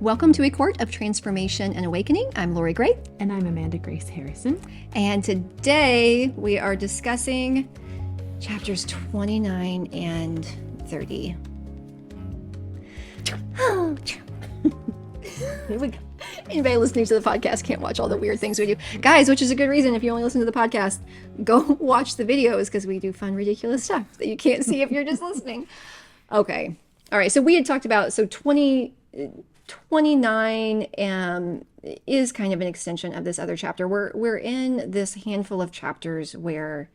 Welcome to A Court of Transformation and Awakening. I'm Lorrie Gray. And I'm Amanda Grace Harrison. And today we are discussing chapters 29 and 30. Here we go. Anybody listening to the podcast can't watch all the weird things we do. Guys, which is a good reason if you only listen to the podcast, go watch the videos because we do fun, ridiculous stuff that you can't see if you're just listening. Okay. All right. So we had talked about, 29 is kind of an extension of this other chapter. We're in this handful of chapters where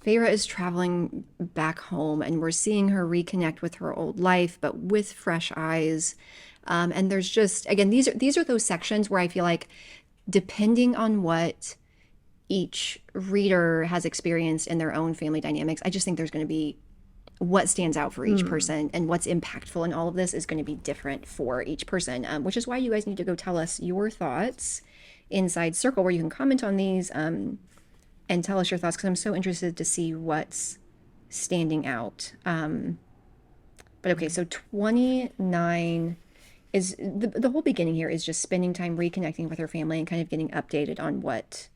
Feyre is traveling back home and we're seeing her reconnect with her old life, but with fresh eyes. And there's just, again, these are those sections where I feel like depending on what each reader has experienced in their own family dynamics, I just think there's going to be what stands out for each person, and what's impactful in all of this is going to be different for each person, which is why you guys need to go tell us your thoughts inside Circle, where you can comment on these and tell us your thoughts, because I'm so interested to see what's standing out. But okay, so 29 is the whole beginning here is just spending time reconnecting with her family and kind of getting updated on what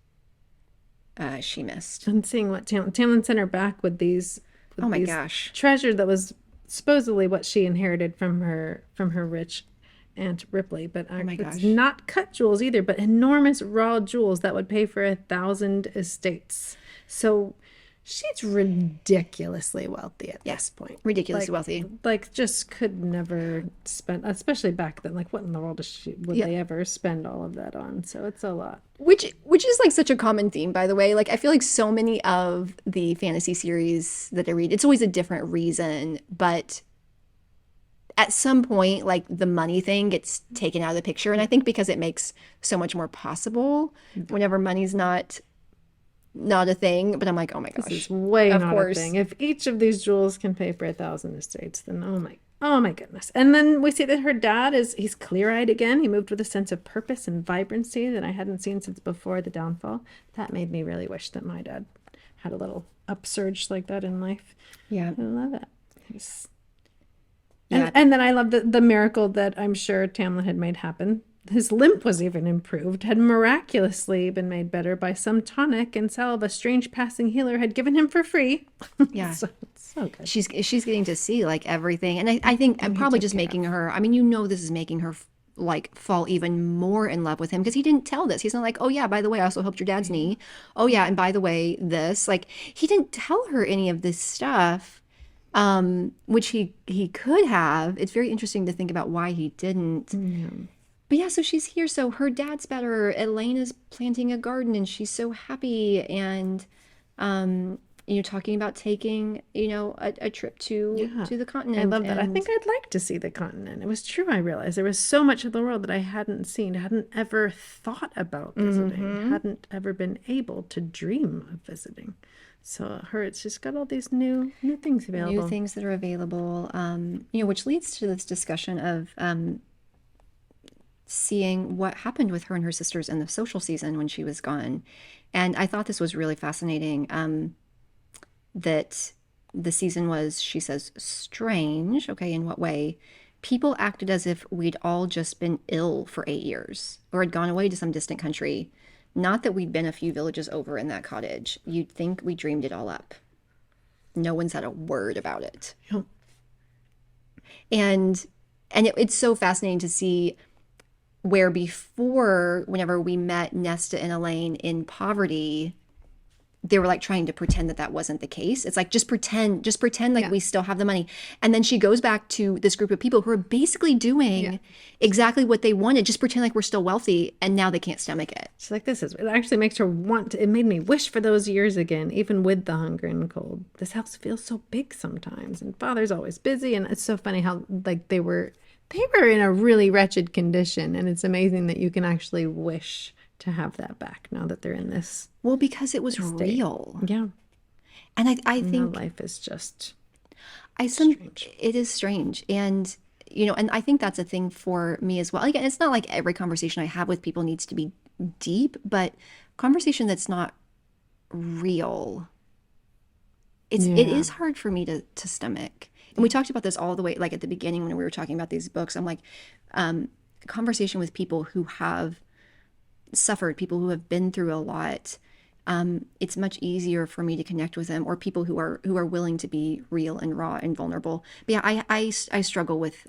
she missed. And seeing what Tamlin sent her back with these. Oh my gosh. Treasure that was supposedly what she inherited from her rich Aunt Ripley, but it's not cut jewels either, but enormous raw jewels that would pay for 1,000 estates. So she's ridiculously wealthy at this point. Ridiculously wealthy. Like, just could never spend, especially back then. Like, what in the world would they ever spend all of that on? So it's a lot. Which is like such a common theme, by the way. Like, I feel like so many of the fantasy series that I read, it's always a different reason, but at some point, like, the money thing gets taken out of the picture. And I think because it makes so much more possible whenever money's not a thing. But I'm like, oh my gosh, this is way not a thing. If each of these jewels can pay for 1,000 estates, then oh my goodness. And then we see that her dad he's clear-eyed again. He moved with a sense of purpose and vibrancy that I hadn't seen since before the downfall. That made me really wish that my dad had a little upsurge like that in life. Yeah, I love it. And then I love the miracle that I'm sure Tamlin had made happen. His limp was even improved, had miraculously been made better by some tonic and salve a strange passing healer had given him for free. Yeah. So good. She's getting to see like everything. And I think I'm probably just making her, I mean, this is making her like fall even more in love with him, because he didn't tell this. He's not like, oh yeah, by the way, I also helped your dad's knee. Oh yeah, and by the way, this, like, he didn't tell her any of this stuff, which he could have. It's very interesting to think about why he didn't. Yeah. But yeah, so she's here. So her dad's better. Elena's planting a garden and she's so happy. And, talking about taking, a trip to the continent. I love that. I think I'd like to see the continent. It was true. I realized there was so much of the world that I hadn't seen, hadn't ever thought about visiting, hadn't ever been able to dream of visiting. So it's just got all these new things available. New things that are available, which leads to this discussion of seeing what happened with her and her sisters in the social season when she was gone. And I thought this was really fascinating, that the season was, she says, strange. Okay, in what way? People acted as if we'd all just been ill for 8 years or had gone away to some distant country. Not that we'd been a few villages over in that cottage. You'd think we dreamed it all up. No one said a word about it. Yep. And it's so fascinating to see where before, whenever we met Nesta and Elaine in poverty, they were like trying to pretend that wasn't the case. It's like, just pretend like we still have the money. And then she goes back to this group of people who are basically doing exactly what they wanted. Just pretend like we're still wealthy, and now they can't stomach it. She's like, it actually makes her it made me wish for those years again, even with the hunger and cold. This house feels so big sometimes, and Father's always busy. And it's so funny how like they were in a really wretched condition, and it's amazing that you can actually wish to have that back now that they're in this. Well, because it was real. Yeah. And I think life is just strange. It is strange. And, and I think that's a thing for me as well. Again, it's not like every conversation I have with people needs to be deep, but conversation that's not real, it is hard for me to stomach. And we talked about this all the way, like at the beginning when we were talking about these books. I'm like, conversation with people who have suffered, people who have been through a lot, it's much easier for me to connect with them, or people who are willing to be real and raw and vulnerable. But yeah, I struggle with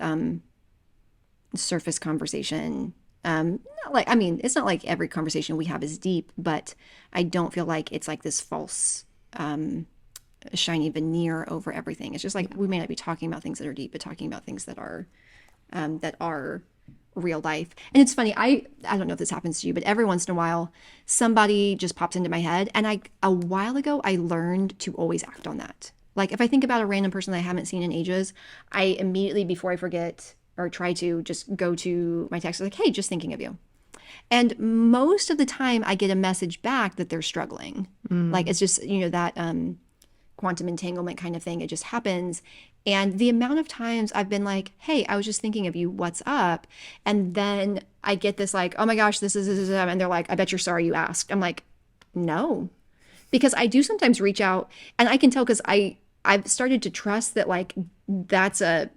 surface conversation. I mean, it's not like every conversation we have is deep, but I don't feel like it's like this false, shiny veneer over everything. It's just like we may not be talking about things that are deep, but talking about things that are real life. And it's funny, I don't know if this happens to you, but every once in a while somebody just pops into my head, and a while ago I learned to always act on that. Like if I think about a random person that I haven't seen in ages, I immediately, before I forget or try to, just go to my text like, hey, just thinking of you. And most of the time I get a message back that they're struggling. Like it's just, that quantum entanglement kind of thing. It just happens. And the amount of times I've been like, hey, I was just thinking of you, what's up? And then I get this like, oh my gosh, this is, and they're like, I bet you're sorry you asked. I'm like, no. Because I do sometimes reach out, and I can tell, because I've started to trust that, like, that's a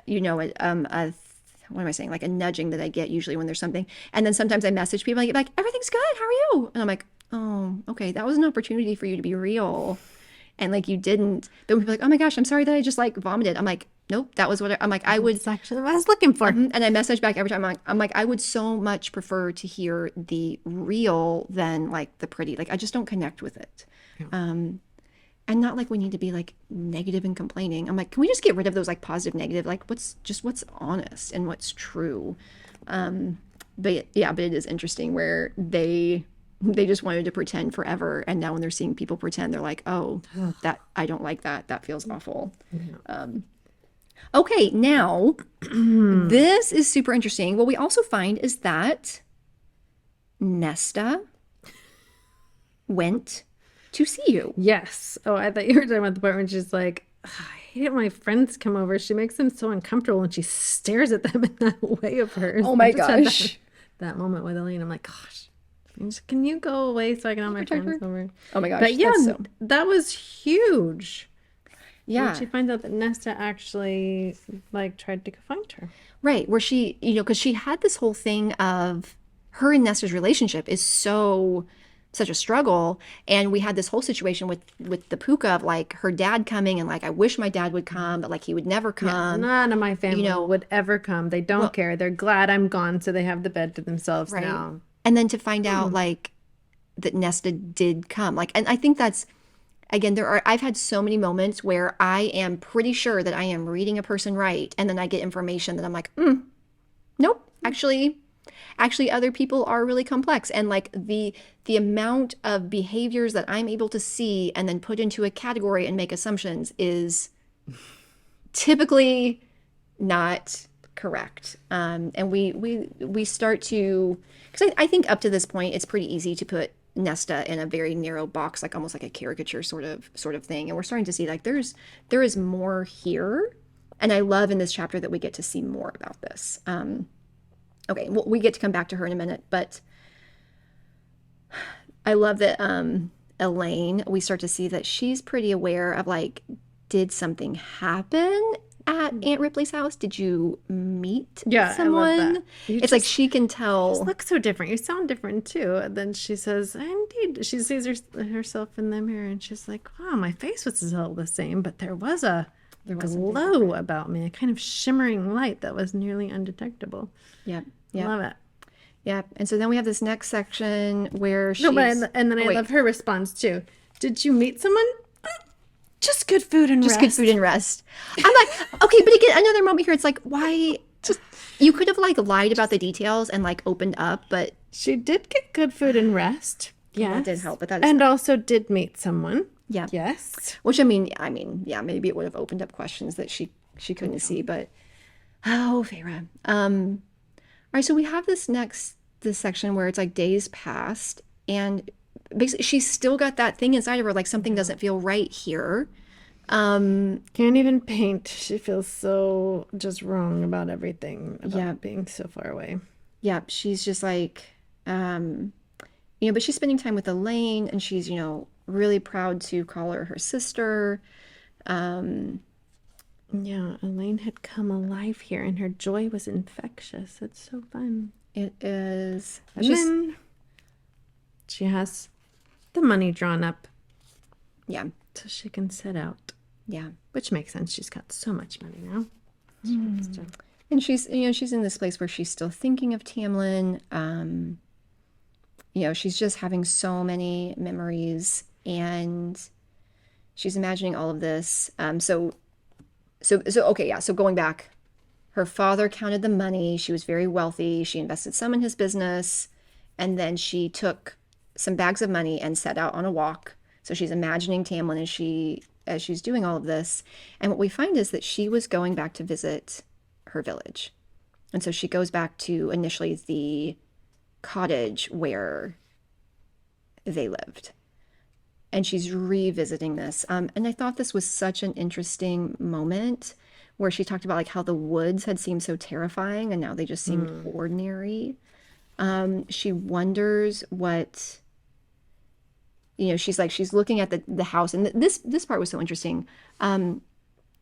what am I saying? Like a nudging that I get usually when there's something. And then sometimes I message people like, everything's good. How are you? And I'm like, oh, okay. That was an opportunity for you to be real. And like, you didn't. But people are like, oh my gosh, I'm sorry that I just like vomited. I'm like, nope, that was what I'm like, I would. It's actually what I was looking for. And I message back every time. I'm like, I would so much prefer to hear the real than like the pretty. Like, I just don't connect with it. Yeah. And not like we need to be like negative and complaining. I'm like, can we just get rid of those like positive, negative, like what's honest and what's true? But yeah, but it is interesting where they just wanted to pretend forever, and now when they're seeing people pretend, they're like, oh, that I don't like that. That feels awful. Yeah. Okay, now this is super interesting. What we also find is that Nesta went to see you. Yes. Oh, I thought you were talking about the part when she's like, I hate it when my friends come over. She makes them so uncomfortable when she stares at them in that way of hers. Oh my gosh. That moment with Elaine, I'm like, gosh, can you go away so I can have my friends over? Oh my gosh. But yeah, that was huge. Yeah. When she finds out that Nesta actually like tried to go find her. Right. Where she, because she had this whole thing of her and Nesta's relationship is such a struggle, and we had this whole situation with the Puka of like her dad coming, and like, I wish my dad would come, but like he would never come. Yeah, none of my family would ever come. They don't care. They're glad I'm gone, so they have the bed to themselves now. And then to find out like that Nesta did come, like, and I think that's, again, I've had so many moments where I am pretty sure that I am reading a person right, and then I get information that I'm like, nope, actually other people are really complex, and like the amount of behaviors that I'm able to see and then put into a category and make assumptions is typically not correct. And we start to, because I think up to this point it's pretty easy to put Nesta in a very narrow box, like almost like a caricature sort of thing, and we're starting to see like there is more here, and I love in this chapter that we get to see more about this. Okay, well, we get to come back to her in a minute, but I love that Elaine, we start to see that she's pretty aware of like, did something happen at Aunt Ripley's house? Did you meet someone? I love that. It's like she can tell. You look so different. You sound different too. And then she says, indeed, she sees herself in the mirror, and she's like, wow, my face was still the same, but there was a glow about me, a kind of shimmering light that was nearly undetectable. Yeah. Love it. Yeah. And so then we have this next section where she's... No, but, and then I love her response too. Did you meet someone? Just good food and rest. Just good food and rest. I'm like, okay, but again, another moment here, it's like, why... You could have like lied about the details and like opened up, but... She did get good food and rest. Yeah. That did help, but that is... And also did meet someone. Yeah. Yes. Which I mean, yeah, maybe it would have opened up questions that she couldn't see, but... Oh, Feyre. All right, so we have this section where it's like days passed, and basically she's still got that thing inside of her, like something doesn't feel right here. Can't even paint. She feels so just wrong about everything, about being so far away. Yeah, she's just like, but she's spending time with Elaine, and she's, really proud to call her sister. Yeah, Elaine had come alive here and her joy was infectious. It's so fun. It is. And then she has the money drawn up Yeah. so she can set out. Yeah. Which makes sense. She's got so much money now. She gets to... And she's in this place where she's still thinking of Tamlin. She's just having so many memories and she's imagining all of this. Okay, yeah. So going back, her father counted the money. She was very wealthy. She invested some in his business. And then she took some bags of money and set out on a walk. So she's imagining Tamlin as she's doing all of this. And what we find is that she was going back to visit her village. And so she goes back to initially the cottage where they lived. And she's revisiting this. And I thought this was such an interesting moment where she talked about like how the woods had seemed so terrifying and now they just seemed ordinary. She wonders what, she's looking at the house. And this part was so interesting.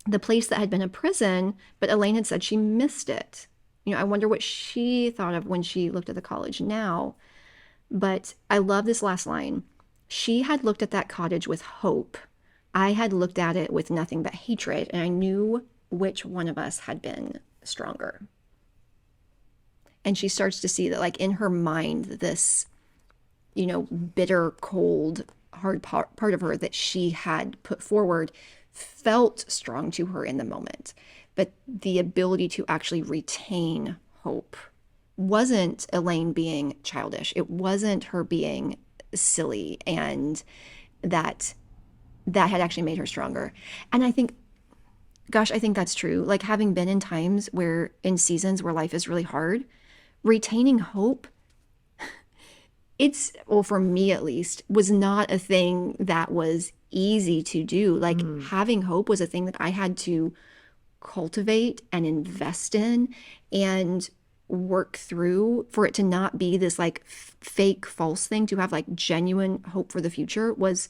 The place that had been a prison, but Elaine had said she missed it. I wonder what she thought of when she looked at the college now. But I love this last line. She had looked at that cottage with hope. I had looked at it with nothing but hatred, and I knew which one of us had been stronger. And she starts to see that, like, in her mind, this, bitter, cold, hard part of her that she had put forward felt strong to her in the moment. But the ability to actually retain hope wasn't Elaine being childish. It wasn't her being silly, and that had actually made her stronger. And I think that's true. Like, having been in times where, in seasons where life is really hard, retaining hope, for me at least, was not a thing that was easy to do. Like, having hope was a thing that I had to cultivate and invest in and work through for it to not be this like fake false thing. To have like genuine hope for the future was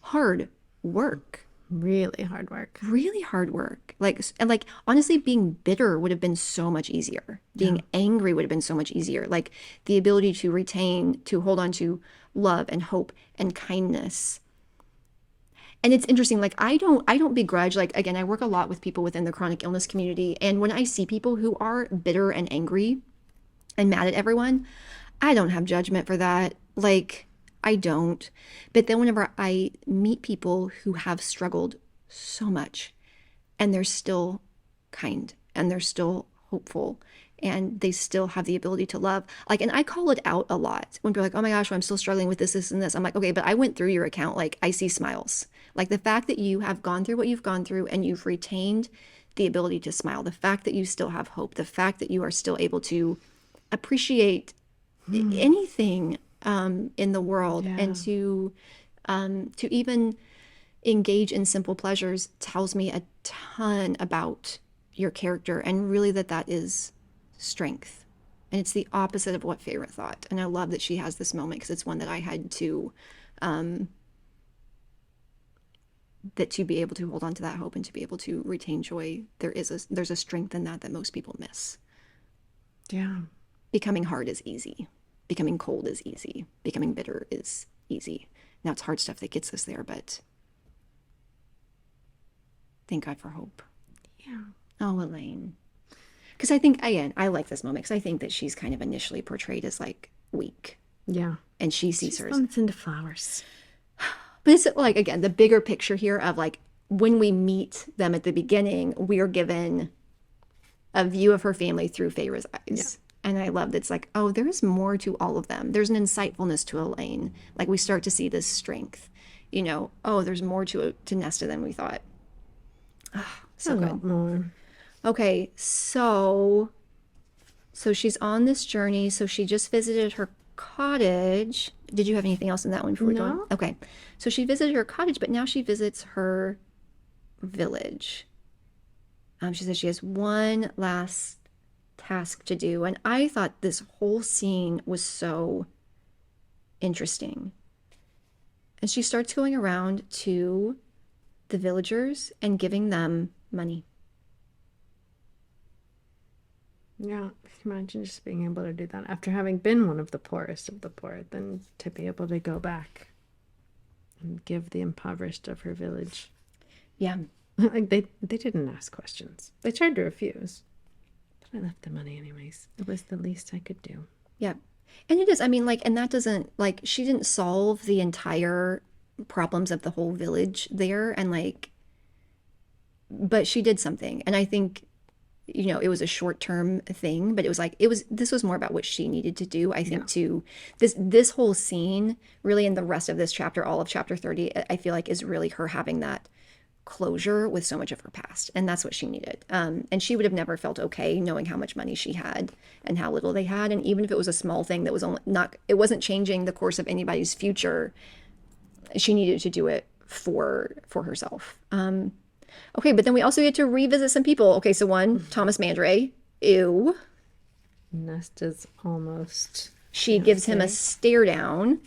hard work. Really hard work. Really hard work. Like honestly, being bitter would have been so much easier. Being angry would have been so much easier. Like, the ability to hold on to love and hope and kindness. And it's interesting, like, I don't begrudge, like, again, I work a lot with people within the chronic illness community. And when I see people who are bitter and angry and mad at everyone, I don't have judgment for that. Like, I don't. But then whenever I meet people who have struggled so much and they're still kind and they're still hopeful and they still have the ability to love, like, and I call it out a lot when people are like, oh my gosh, well, I'm still struggling with this, and this. I'm like, okay, but I went through your account. Like, I see smiles. Like, the fact that you have gone through what you've gone through and you've retained the ability to smile, the fact that you still have hope, the fact that you are still able to appreciate anything in the world, and to even engage in simple pleasures, tells me a ton about your character, and really that is strength. And it's the opposite of what Feyre thought. And I love that she has this moment, because it's one that I had to be able to hold on to that hope and to be able to retain joy. There's a strength in that most people miss. Yeah. Becoming hard is easy. Becoming cold is easy. Becoming bitter is easy. Now, it's hard stuff that gets us there, but thank God for hope. Yeah. Oh, Elaine. Because I think, again, I like this moment because I think that she's kind of initially portrayed as like weak. Yeah. And she sees her as into flowers. But it's like, again, the bigger picture here of like, when we meet them at the beginning, we are given a view of her family through Feyre's eyes. Yeah. And I love that it's like, oh, there's more to all of them. There's an insightfulness to Elaine. Like, we start to see this strength. Oh, there's more to Nesta than we thought. Oh, so good. More. Okay, so she's on this journey. So she just visited her cottage. Did you have anything else in that one before we go on? Okay, so she visited her cottage, but now she visits her village. She says she has one last task to do, and I thought this whole scene was so interesting. And she starts going around to the villagers and giving them money. Yeah, imagine just being able to do that after having been one of the poorest of the poor, then to be able to go back and give the impoverished of her village. Yeah. Like they didn't ask questions. They tried to refuse, but I left the money anyways. It was the least I could do. Yeah. And it is, I mean, like, and that doesn't, like, she didn't solve the entire problems of the whole village there. And, like, but she did something. And I think, you know, it was a short term thing, but it was like, this was more about what she needed to do. I think Yeah. to this whole scene, really, in the rest of this chapter, all of chapter 30, I feel like is really her having that closure with so much of her past, and that's what she needed. And she would have never felt okay knowing how much money she had and how little they had, and even if it was a small thing that was only not, it wasn't changing the course of anybody's future. She needed to do it for herself. Okay, but then we also get to revisit some people. Okay, so one, Thomas Mandray. Ew. Nesta's almost She gives him a stare down.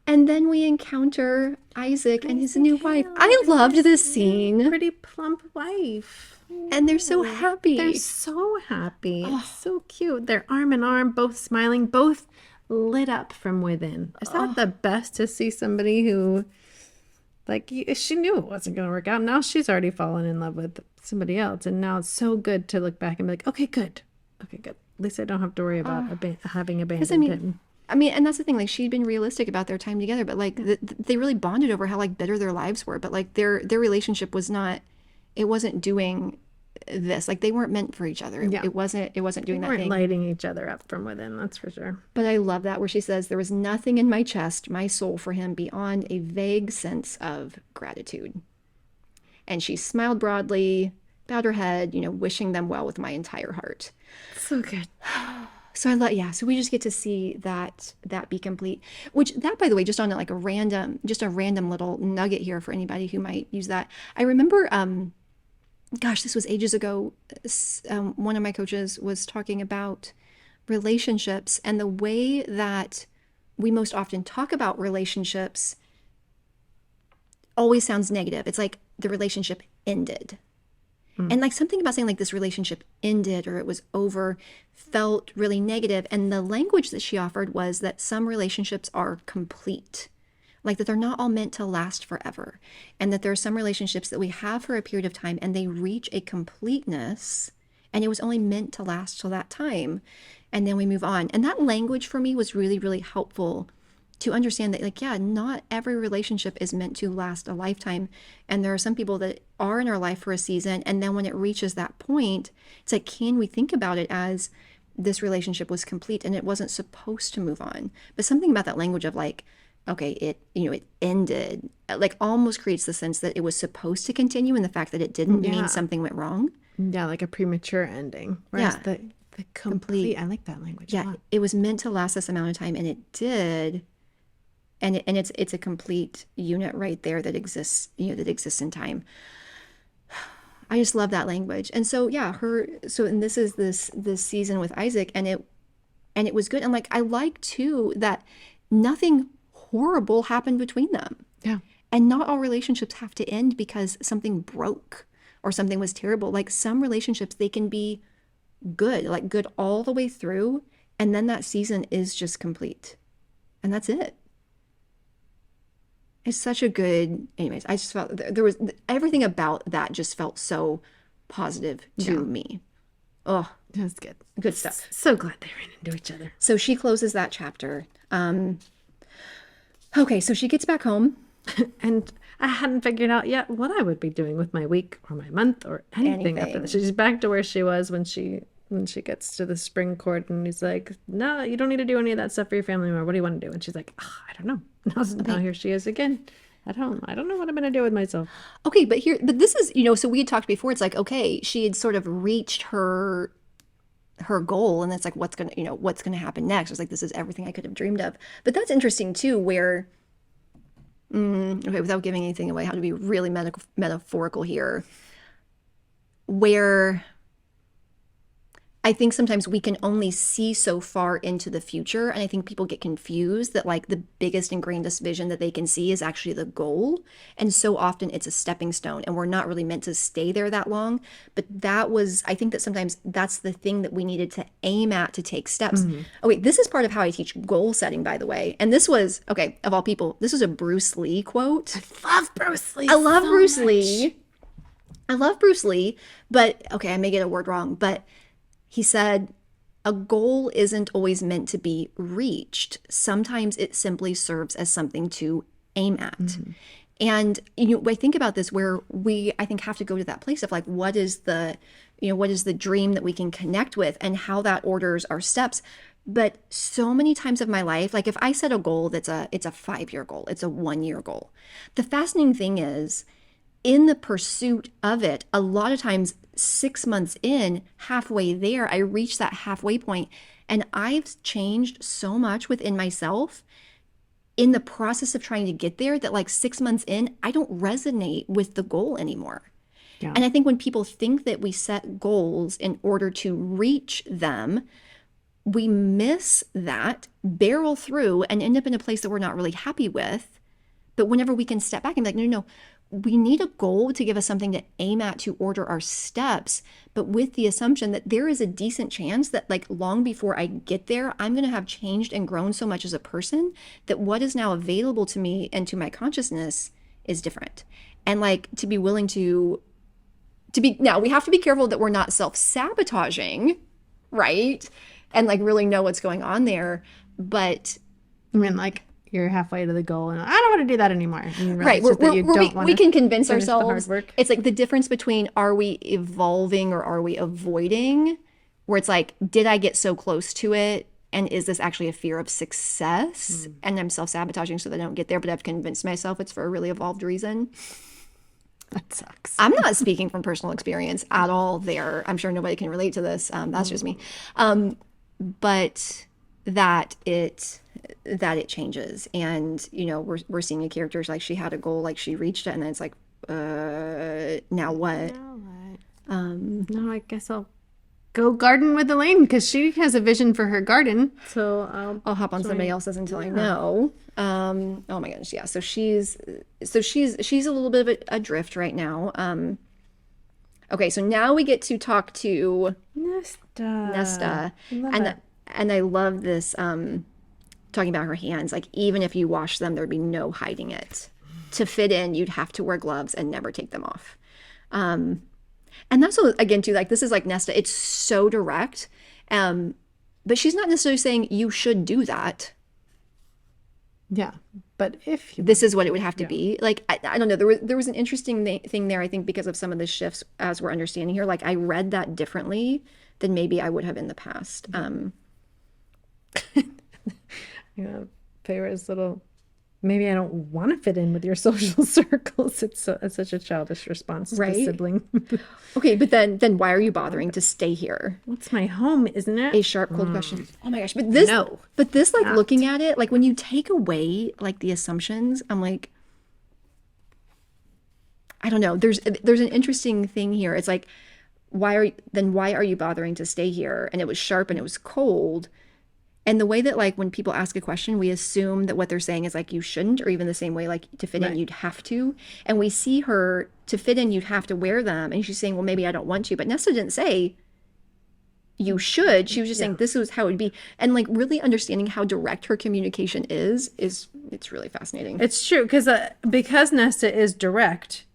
And then we encounter Isaac and his new wife. I loved this scene. pretty plump wife. And they're so happy. They're so happy. It's so cute. They're arm in arm, both smiling, both lit up from within. Is that the best to see somebody who, like, she knew it wasn't going to work out. Now she's already fallen in love with somebody else. And now it's so good to look back and be like, okay, good. Okay, good. At least I don't have to worry about having abandoned him. I mean, and that's the thing. Like, she'd been realistic about their time together, but like they really bonded over how like bitter their lives were. But like their relationship was not. It wasn't doing this. Like they weren't meant for each other. It wasn't. It wasn't doing They that weren't thing. lighting each other up from within. That's for sure. But I love that where she says there was nothing in my chest, my soul for him beyond a vague sense of gratitude. And she smiled broadly, bowed her head, you know, wishing them well with my entire heart. So good. So I let, yeah, so we just get to see that be complete, which that, by the way, just on like a random little nugget here for anybody who might use that. I remember, gosh, this was ages ago. One of my coaches was talking about relationships and the way that we most often talk about relationships always sounds negative. It's like the relationship ended. And like something about saying like this relationship ended or it was over felt really negative. And the language that she offered was that some relationships are complete, like that they're not all meant to last forever. And that there are some relationships that we have for a period of time and they reach a completeness and it was only meant to last till that time. And then we move on. And that language for me was really, really helpful to understand that, like, yeah, not every relationship is meant to last a lifetime. And there are some people that are in our life for a season. And then when it reaches that point, it's like, can we think about it as this relationship was complete and it wasn't supposed to move on? But something about that language of like, okay, it ended, like almost creates the sense that it was supposed to continue. And the fact that it didn't mean something went wrong. Yeah, like a premature ending. Whereas the complete, I like that language. Yeah, it was meant to last this amount of time and it did. And it's a complete unit right there that exists, that exists in time. I just love that language. And so yeah, and this is this season with Isaac, and it was good. And like I like too that nothing horrible happened between them. Yeah. And not all relationships have to end because something broke or something was terrible. Like some relationships, they can be good, like good all the way through, and then that season is just complete. And that's it. It's such a good, anyways, I just felt there was everything about that just felt so positive to me. Oh, that's good. Good stuff. So glad they ran into each other. So she closes that chapter. Okay, so she gets back home. And I hadn't figured out yet what I would be doing with my week or my month or anything. After this. She's back to where she was when she gets to the spring court, and he's like, no, you don't need to do any of that stuff for your family anymore. What do you want to do? And she's like, oh, I don't know. Now here she is again. I don't know what I'm going to do with myself. Okay, but this is, so we had talked before. It's like, okay, she had sort of reached her goal, and it's like, what's going to happen next? It's like, this is everything I could have dreamed of. But that's interesting too, where, okay, without giving anything away, how to be really metaphorical here, where I think sometimes we can only see so far into the future. And I think people get confused that like the biggest and grandest vision that they can see is actually the goal. And so often it's a stepping stone and we're not really meant to stay there that long. But I think that sometimes that's the thing that we needed to aim at to take steps. Oh, wait, this is part of how I teach goal setting, by the way. And this was, okay, of all people, this was a Bruce Lee quote. I love Bruce Lee. I love Bruce Lee. I love Bruce Lee, but okay, I may get a word wrong, but he said, a goal isn't always meant to be reached. Sometimes it simply serves as something to aim at. And I think about this where I think have to go to that place of like, what is the dream that we can connect with and how that orders our steps. But so many times of my life, like if I set a goal it's a 5-year goal, it's a 1-year goal. The fascinating thing is, in the pursuit of it, a lot of times 6 months in, halfway there, I reach that halfway point and I've changed so much within myself in the process of trying to get there that like 6 months in, I don't resonate with the goal anymore. Yeah. And I think when people think that we set goals in order to reach them, we miss that, barrel through, and end up in a place that we're not really happy with. But whenever we can step back and be like, no, we need a goal to give us something to aim at to order our steps, but with the assumption that there is a decent chance that like long before I get there, I'm going to have changed and grown so much as a person that what is now available to me and to my consciousness is different. And like to be willing to be, now we have to be careful that we're not self-sabotaging, right? And like really know what's going on there. But I mean, like, you're halfway to the goal and I don't want to do that anymore. And you right. realize that you don't want We to can convince finish the hard ourselves. work. It's like the difference between are we evolving or are we avoiding, where it's like, did I get so close to it? And is this actually a fear of success? And I'm self-sabotaging so that I don't get there, but I've convinced myself it's for a really evolved reason. That sucks. I'm not speaking from personal experience at all there. I'm sure nobody can relate to this. That's just me. But that it changes. And, we're seeing a character like she had a goal, like she reached it, and then it's like, now what? No, I guess I'll go garden with Elaine because she has a vision for her garden. So I'll hop on somebody else's until I know. Oh my goodness, yeah. So she's a little bit of a drift right now. Okay, so now we get to talk to Nesta, and I love this. Talking about her hands, like even if you wash them, there'd be no hiding it. To fit in, you'd have to wear gloves and never take them off. And that's what, again, too, like this is like Nesta. It's so direct, but she's not necessarily saying you should do that. Yeah, but if you This is what it would have to be. Like I don't know. There was an interesting thing there. I think because of some of the shifts as we're understanding here. Like I read that differently than maybe I would have in the past. Feyre's little, maybe I don't want to fit in with your social circles. It's such a childish response to a sibling. Okay, but then why are you bothering to stay here? It's my home, isn't it? A sharp, cold question. Oh my gosh, but this like looking at it, like when you take away like the assumptions, I'm like, I don't know. There's an interesting thing here. It's like, why are you bothering to stay here? And it was sharp and it was cold. And the way that like when people ask a question, we assume that what they're saying is like you shouldn't, or even the same way like to fit in you'd have to. And we see her to fit in you'd have to wear them, and she's saying, well, maybe I don't want to. But Nesta didn't say you should. She was just saying this is how it would be. And like really understanding how direct her communication is it's really fascinating. It's true because Nesta is direct.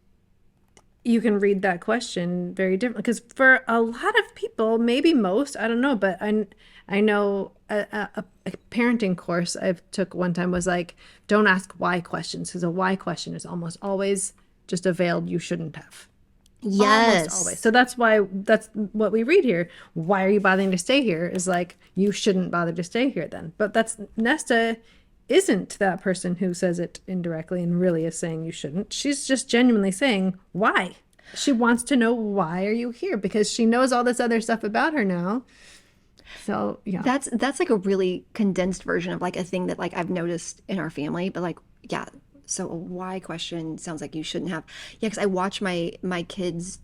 You can read that question very differently. Because for a lot of people, maybe most, I don't know, but I know a parenting course I took one time was like, don't ask why questions, because a why question is almost always just a veiled you shouldn't have. Yes. Almost always. So that's what we read here. Why are you bothering to stay here? Is like, you shouldn't bother to stay here then. But that's Nesta isn't that person who says it indirectly and really is saying you shouldn't. She's just genuinely saying why. She wants to know, why are you here? Because she knows all this other stuff about her now. So yeah, that's like a really condensed version of like a thing that like I've noticed in our family. But like, yeah, so a why question sounds like you shouldn't have. Yeah, because I watch my kids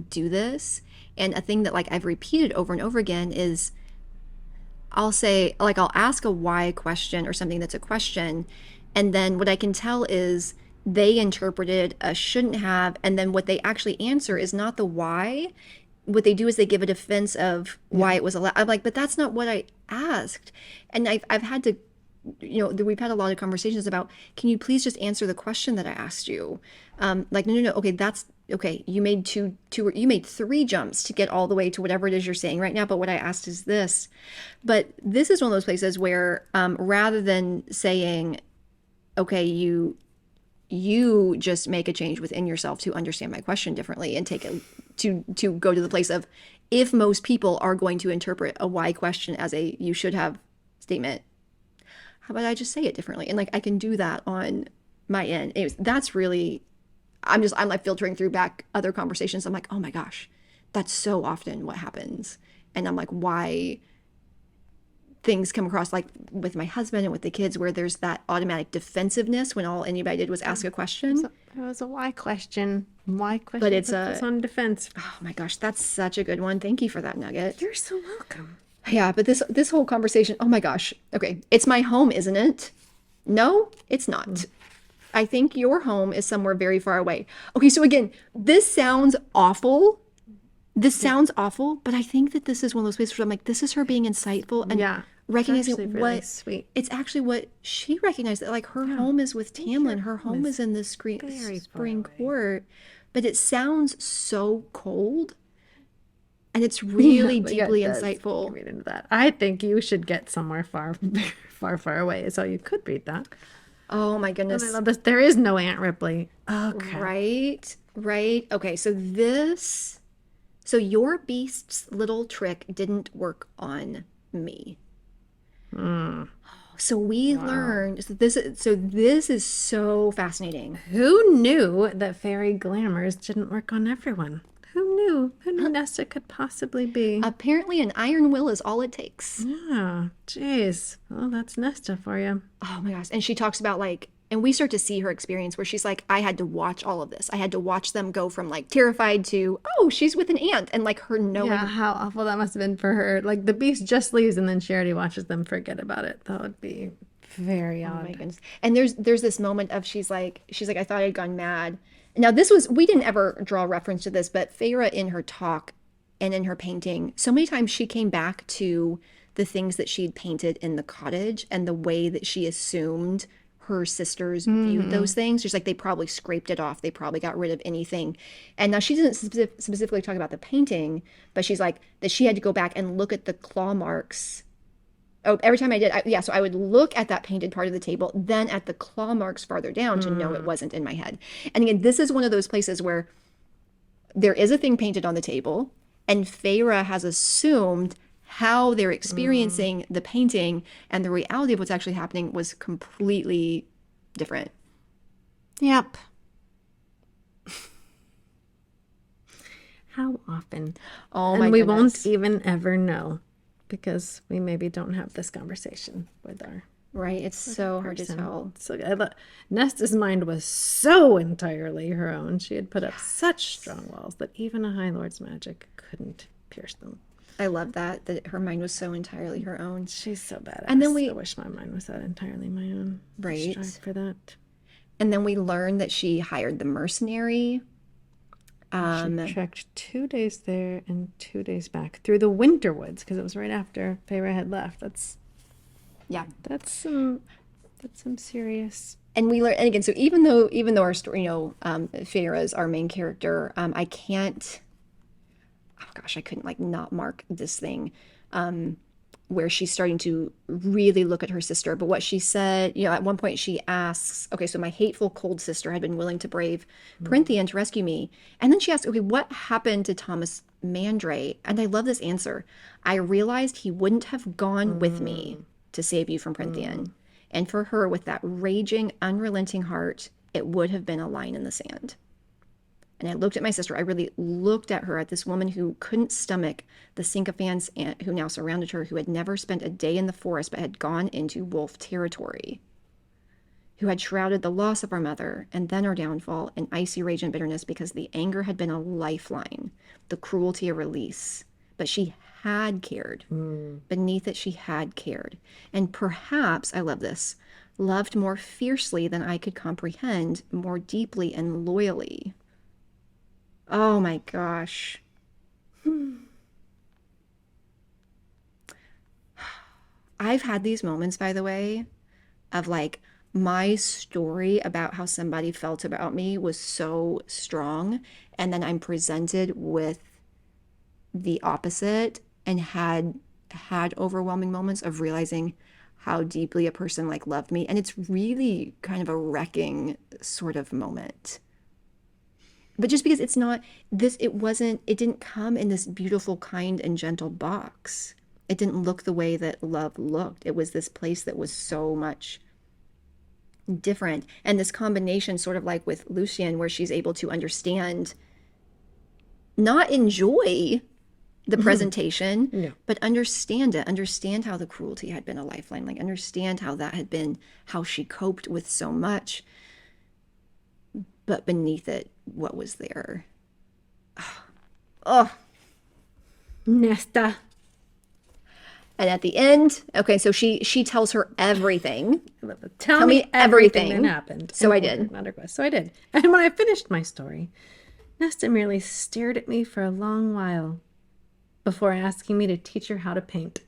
do this. And a thing that like I've repeated over and over again is I'll say, like, I'll ask a why question or something that's a question. And then what I can tell is they interpreted a shouldn't have. And then what they actually answer is not the why. What they do is they give a defense of why it was allowed. I'm like, but that's not what I asked. And I've had to, we've had a lot of conversations about, can you please just answer the question that I asked you? Like, no. Okay, that's okay. You made you made 3 jumps to get all the way to whatever it is you're saying right now. But what I asked is this. But this is one of those places where, rather than saying, okay, you just make a change within yourself to understand my question differently and take it to go to the place of, if most people are going to interpret a why question as a you should have statement, how about I just say it differently? And like, I can do that on my end. Anyways, that's really, I'm like filtering through back other conversations. I'm like, oh my gosh, that's so often what happens. And I'm like, why things come across, like with my husband and with the kids, where there's that automatic defensiveness when all anybody did was ask a question. It was a why question. Why question? But it's puts us on defense. Oh my gosh, that's such a good one. Thank you for that nugget. You're so welcome. Yeah, but this whole conversation, oh my gosh. Okay, it's my home, isn't it? No, it's not. I think your home is somewhere very far away. Okay, so again, this sounds awful. But I think that this is one of those places where I'm like, this is her being insightful and recognizing really sweet. It's actually what she recognized, that like her home is with Tamlin. Her home is in the spring court. But it sounds so cold. And it's really deeply insightful. Read into that. I think you should get somewhere far, far, far away. So you could read that. Oh my goodness. I love this. There is no Aunt Ripley. Okay. Right. Okay, so your beast's little trick didn't work on me. So we learned. So this is so fascinating. Who knew that fairy glamours didn't work on everyone? Who knew? Who knew Nesta could possibly be? Apparently, an iron will is all it takes. Yeah. Jeez. Well, that's Nesta for you. Oh my gosh. And she talks about like, and we start to see her experience where she's like, I had to watch all of this. I had to watch them go from like terrified to, oh, she's with an aunt, and like her knowing. Yeah, how awful that must have been for her. Like the beast just leaves and then she already watches them forget about it. That would be very odd. Oh my goodness. And there's this moment of she's like, I thought I'd gone mad. Now we didn't ever draw reference to this, but Feyre in her talk and in her painting, so many times she came back to the things that she'd painted in the cottage and the way that she assumed her sisters viewed those things. Just like they probably scraped it off. They probably got rid of anything. And now she doesn't specifically talk about the painting, but she's like that she had to go back and look at the claw marks. Oh, every time I did, so I would look at that painted part of the table, then at the claw marks farther down to know it wasn't in my head. And again, this is one of those places where there is a thing painted on the table, and Feyre has assumed how they're experiencing the painting, and the reality of what's actually happening was completely different. Yep. How often? Oh my And we goodness. won't even ever know because we maybe don't have this conversation with our Right? It's so hard to person. tell. So Nesta's mind was so entirely her own. She had put up such strong walls that even a High Lord's magic couldn't pierce them. I love that her mind was so entirely her own. She's so badass. And then I wish my mind was that entirely my own. Right. Strive for that. And then we learned that she hired the mercenary. She trekked 2 days there and 2 days back through the winter woods because it was right after Feyre had left. That's some serious. And we learn, and again, so even though our story, Feyre is our main character, I can't. Oh gosh, I couldn't like not mark this thing, where she's starting to really look at her sister. But what she said, at one point she asks, okay, so my hateful cold sister had been willing to brave Perinthian to rescue me, and then she asked, okay, what happened to Thomas Mandray? And I love this answer. I realized he wouldn't have gone with me to save you from Perinthian. And for her, with that raging, unrelenting heart, it would have been a line in the sand. And I looked at my sister. I really looked at her, at this woman who couldn't stomach the sycophants who now surrounded her, who had never spent a day in the forest but had gone into wolf territory, who had shrouded the loss of our mother and then our downfall in icy rage and bitterness because the anger had been a lifeline, the cruelty a release, but she had cared. Beneath it, she had cared. And perhaps, I love this, loved more fiercely than I could comprehend, more deeply and loyally. Oh my gosh. I've had these moments, by the way, of like my story about how somebody felt about me was so strong, and then I'm presented with the opposite and had overwhelming moments of realizing how deeply a person like loved me, and it's really kind of a wrecking sort of moment. But just because it's not this, it didn't come in this beautiful, kind, and gentle box. It didn't look the way that love looked. It was this place that was so much different. And this combination, sort of like with Lucien, where she's able to understand, not enjoy the presentation, No. but understand it, understand how the cruelty had been a lifeline, like understand how that had been, how she coped with so much, but beneath it, what was there? Oh, Nesta. and at the end, okay, so she tells her everything. Tell me everything everything. that happened. So in I did. order, not a request. So I did. And when I finished my story, Nesta merely stared at me for a long while before asking me to teach her how to paint.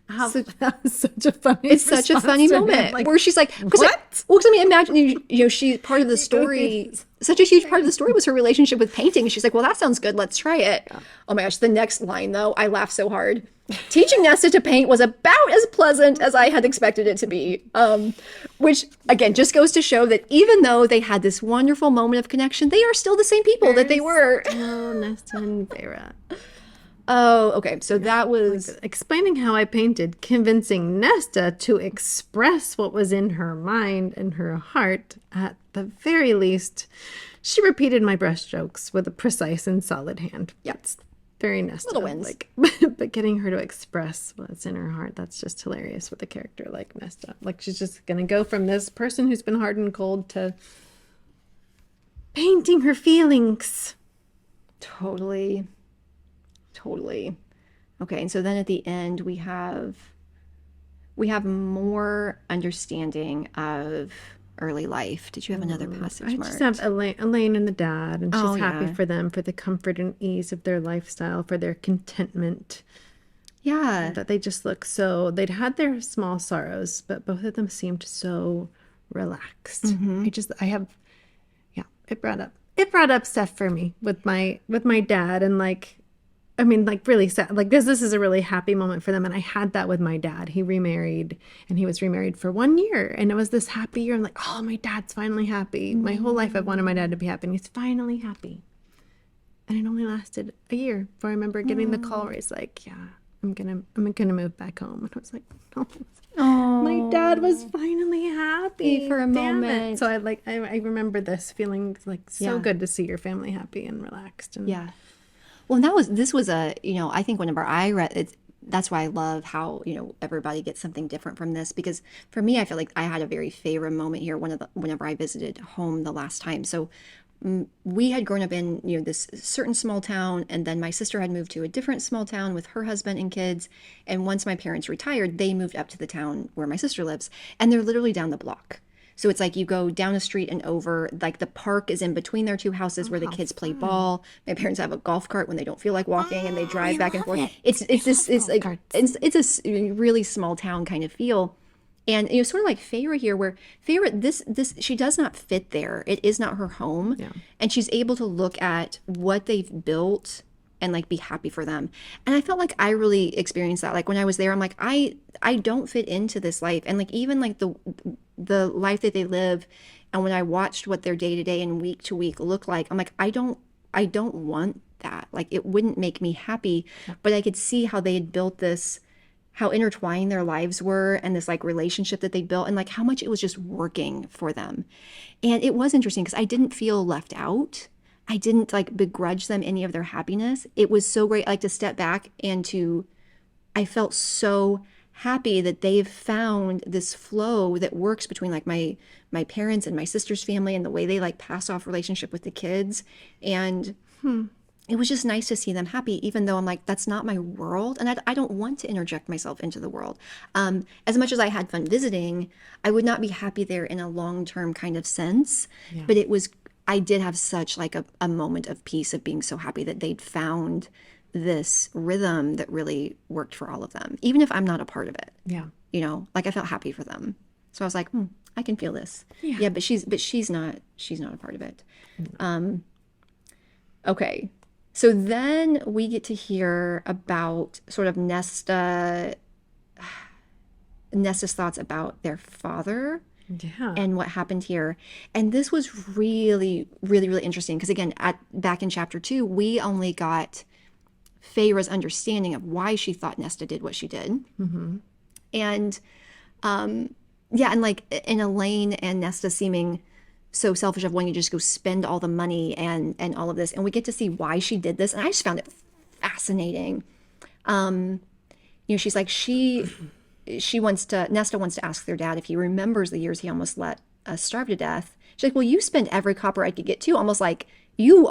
That was such a funny It's such a funny response to him. moment Like, where she's like, what? Well, because I mean, imagine, she part of the story, such a huge part of the story was her relationship with painting. She's like, well, that sounds good. Let's try it. Oh my gosh. The next line, though, I laughed so hard. Teaching Nesta to paint was about as pleasant as I had expected it to be. Which, again, just goes to show that even though they had this wonderful moment of connection, they are still the same people that they were. Oh, Nesta and Vera. Oh, okay. So that was... Explaining how I painted, convincing Nesta to express what was in her mind and her heart. At the very least, she repeated my brushstrokes with a precise and solid hand. That's very Nesta. Little wins. Like, but getting her to express what's in her heart, that's just hilarious with a character like Nesta. Like, she's just going to go from this person who's been hard and cold to painting her feelings. Totally. Okay, and so then at the end we have more understanding of early life. Did you have another passage, I Mark? just have Elaine and the dad, and she's Oh, happy yeah. for them, for the comfort and ease of their lifestyle, for their contentment. Yeah. That they just look so, they'd had their small sorrows, but both of them seemed so relaxed. Mm-hmm. It brought up stuff for me with my dad, and like, I mean, like, really sad. Like, this is a really happy moment for them. And I had that with my dad. He remarried, and he was remarried for 1 year. And it was this happy year. I'm like, oh, my dad's finally happy. My whole life I've wanted my dad to be happy, and he's finally happy. And it only lasted a year before I remember getting the call where he's like, yeah, I'm gonna move back home. And I was like, no. Oh, My dad was finally happy for a Damn it. moment. So I remember this feeling like so Yeah. good to see your family happy and relaxed. And yeah. Well, and this was a, I think whenever I read it, that's why I love how, everybody gets something different from this, because for me, I feel like I had a very favorite moment here whenever I visited home the last time. So we had grown up in, this certain small town, and then my sister had moved to a different small town with her husband and kids. And once my parents retired, they moved up to the town where my sister lives, and they're literally down the block. So it's like you go down a street and over, like the park is in between their two houses where the kids play ball. My parents have a golf cart when they don't feel like walking, and they drive back and forth. It's a really small town kind of feel. And sort of like Feyre here, where Feyre, this she does not fit there. It is not her home. Yeah. And she's able to look at what they've built and like be happy for them. And I felt like I really experienced that. Like when I was there, I'm like, I don't fit into this life. And like even like the life that they live, and when I watched what their day to day and week to week look like, I'm like, I don't want that. Like it wouldn't make me happy. But I could see how they had built this, how intertwined their lives were, and this like relationship that they built, and like how much it was just working for them. And it was interesting because I didn't feel left out. I didn't like begrudge them any of their happiness. It was so great, like to step back and I felt so happy that they've found this flow that works between like my parents and my sister's family, and the way they like pass off relationship with the kids. And it was just nice to see them happy, even though I'm like, that's not my world. And I don't want to interject myself into the world. As much as I had fun visiting, I would not be happy there in a long-term kind of sense. Yeah. But I did have such like a moment of peace of being so happy that they'd found this rhythm that really worked for all of them, even if I'm not a part of it. Yeah. Like I felt happy for them. So I was like, I can feel this. Yeah. Yeah, but she's not a part of it. Okay. So then we get to hear about sort of Nesta's thoughts about their father Yeah. and what happened here. And this was really, really, really interesting because again, back in chapter 2, we only got Feyre's understanding of why she thought Nesta did what she did. And yeah, and like in Elaine and Nesta seeming so selfish of wanting to just go spend all the money and all of this, and we get to see why she did this, and I just found it fascinating. She's like Nesta wants to ask their dad if he remembers the years he almost let us starve to death. She's like, well, you spent every copper I could get too, almost like you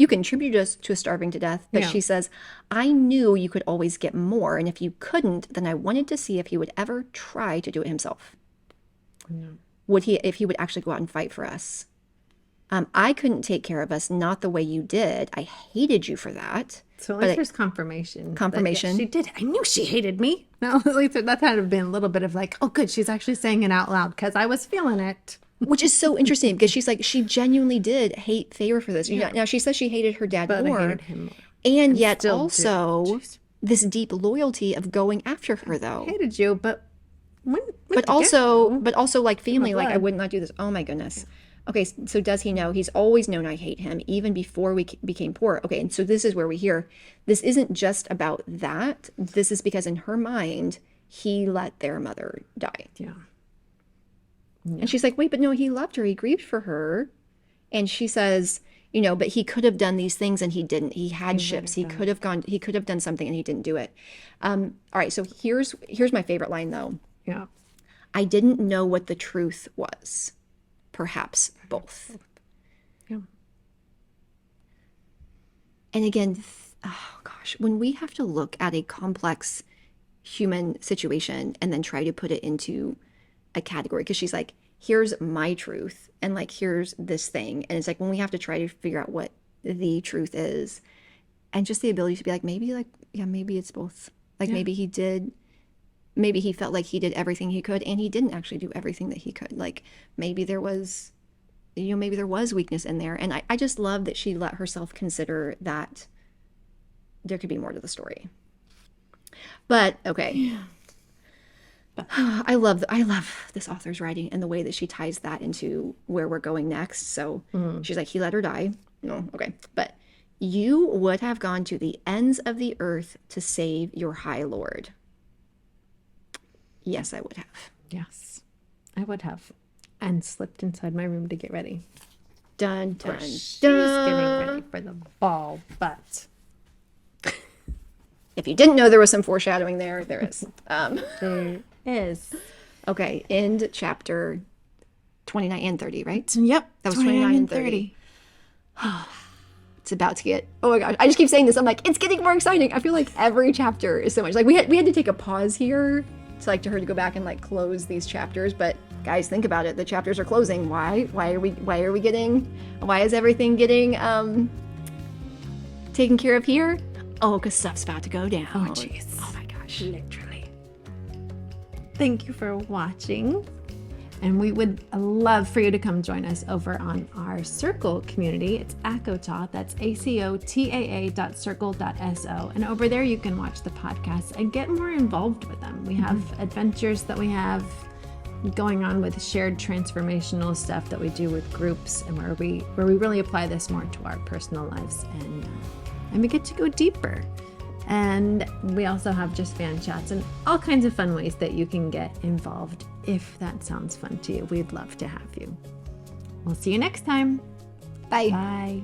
contributed us to starving to death. But Yeah. she says, I knew you could always get more, and if you couldn't, then I wanted to see if he would ever try to do it himself. If he would actually go out and fight for us. I couldn't take care of us, not the way you did. I hated you for that. So at least there's confirmation. Confirmation. That, yeah, she did. I knew she hated me. No, at least that had to have been a little bit of like, oh, good. She's actually saying it out loud because I was feeling it. Which is so interesting because she's like, she genuinely did hate Feyre for this. Now she says she hated her dad But more. I hated him more. And yet still do. also Jeez. this deep loyalty of going after her though. I hated you, but But also like family, like I blood. would not do this. Oh my goodness. Okay, so does he know? He's always known I hate him, even before we became poor. Okay, and so this is where we hear, this isn't just about that. This is because in her mind, he let their mother die. Yeah. And she's like, wait, but no, he loved her. He grieved for her. And she says, but he could have done these things and he didn't. He had ships. He could have done something and he didn't do it. All right, so here's my favorite line though. Yeah. I didn't know what the truth was. Perhaps both. Yeah. And again, oh gosh, when we have to look at a complex human situation and then try to put it into a category, because she's like, here's my truth and like, here's this thing. And it's like when we have to try to figure out what the truth is and just the ability to be like, maybe it's both. Like maybe he felt like he did everything he could and he didn't actually do everything that he could. Like maybe there was weakness in there. And I just love that she let herself consider that there could be more to the story. But okay. Yeah. I love this author's writing and the way that she ties that into where we're going next. So she's like, he let her die. No, okay. But you would have gone to the ends of the earth to save your high lord. Yes, I would have. Yes, I would have. And slipped inside my room to get ready. Dun, dun, She's dun. getting ready for the ball, but If you didn't know there was some foreshadowing there is. there is. Okay, end chapter 29 and 30, right? Yep. That was 29 and 30. It's about to get, oh my gosh, I just keep saying this. I'm like, it's getting more exciting. I feel like every chapter is so much. Like we had to take a pause here to her to go back and like close these chapters. But guys, think about it. The chapters are closing. Why is everything getting taken care of here? Oh, because stuff's about to go down. Oh, jeez. Oh my gosh. Literally. Thank you for watching. And we would love for you to come join us over on our Circle community. It's ACOTAR, that's ACOTAA.circle.so. And over there you can watch the podcast and get more involved with them. We have adventures that we have going on with shared transformational stuff that we do with groups, and where we really apply this more to our personal lives, and we get to go deeper. And we also have just fan chats and all kinds of fun ways that you can get involved. If that sounds fun to you, we'd love to have you. We'll see you next time. Bye. Bye.